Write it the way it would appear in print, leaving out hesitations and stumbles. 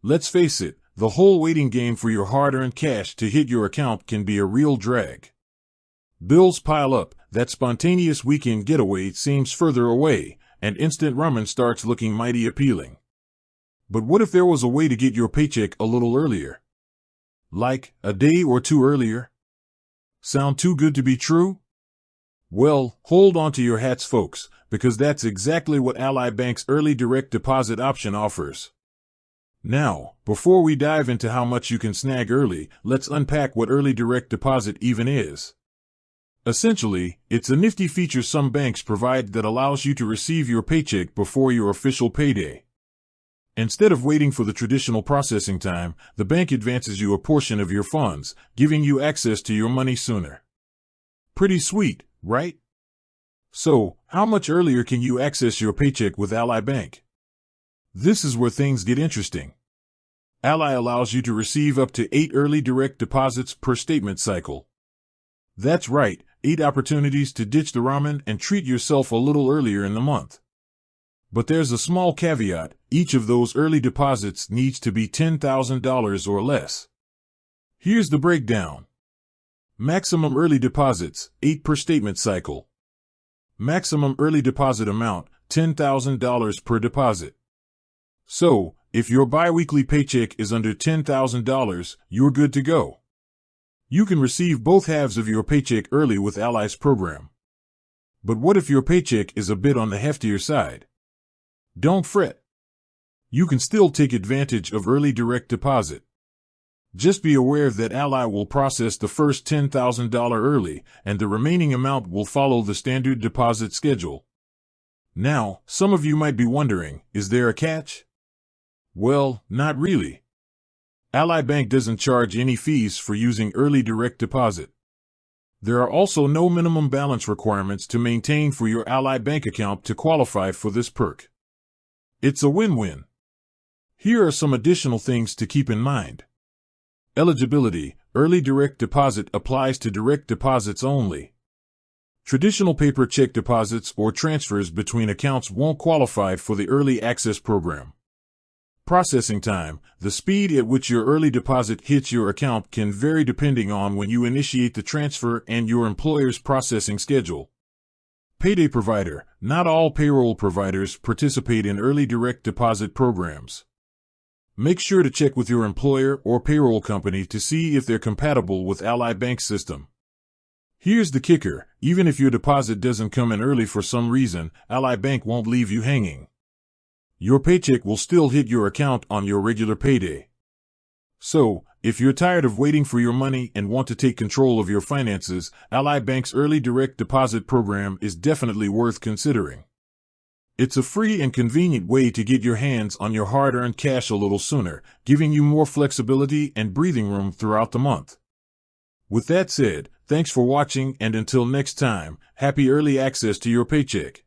Let's face it, the whole waiting game for your hard-earned cash to hit your account can be a real drag. Bills pile up, that spontaneous weekend getaway seems further away, and instant ramen starts looking mighty appealing. But what if there was a way to get your paycheck a little earlier? Like, a day or two earlier? Sound too good to be true? Well, hold on to your hats, folks, because that's exactly what Ally Bank's early direct deposit option offers. Now, before we dive into how much you can snag early, let's unpack what early direct deposit even is. Essentially, it's a nifty feature some banks provide that allows you to receive your paycheck before your official payday. Instead of waiting for the traditional processing time, the bank advances you a portion of your funds, giving you access to your money sooner. Pretty sweet, right? So, how much earlier can you access your paycheck with Ally Bank? This is where things get interesting. Ally allows you to receive up to 8 early direct deposits per statement cycle. That's right, 8 opportunities to ditch the ramen and treat yourself a little earlier in the month. But there's a small caveat: each of those early deposits needs to be $10,000 or less. Here's the breakdown. Maximum early deposits, 8 per statement cycle. Maximum early deposit amount, $10,000 per deposit. So, if your biweekly paycheck is under $10,000, you're good to go. You can receive both halves of your paycheck early with Ally's program. But what if your paycheck is a bit on the heftier side? Don't fret. You can still take advantage of early direct deposit. Just be aware that Ally will process the first $10,000 early, and the remaining amount will follow the standard deposit schedule. Now, some of you might be wondering, is there a catch? Well, not really. Ally Bank doesn't charge any fees for using early direct deposit. There are also no minimum balance requirements to maintain for your Ally Bank account to qualify for this perk. It's a win-win. Here are some additional things to keep in mind. Eligibility: early direct deposit applies to direct deposits only. Traditional paper check deposits or transfers between accounts won't qualify for the early access program. Processing time: the speed at which your early deposit hits your account can vary depending on when you initiate the transfer and your employer's processing schedule. Payday provider: not all payroll providers participate in early direct deposit programs. Make sure to check with your employer or payroll company to see if they're compatible with Ally Bank's system. Here's the kicker: even if your deposit doesn't come in early for some reason, Ally Bank won't leave you hanging. Your paycheck will still hit your account on your regular payday. So, if you're tired of waiting for your money and want to take control of your finances, Ally Bank's early direct deposit program is definitely worth considering. It's a free and convenient way to get your hands on your hard-earned cash a little sooner, giving you more flexibility and breathing room throughout the month. With that said, thanks for watching, and until next time, happy early access to your paycheck.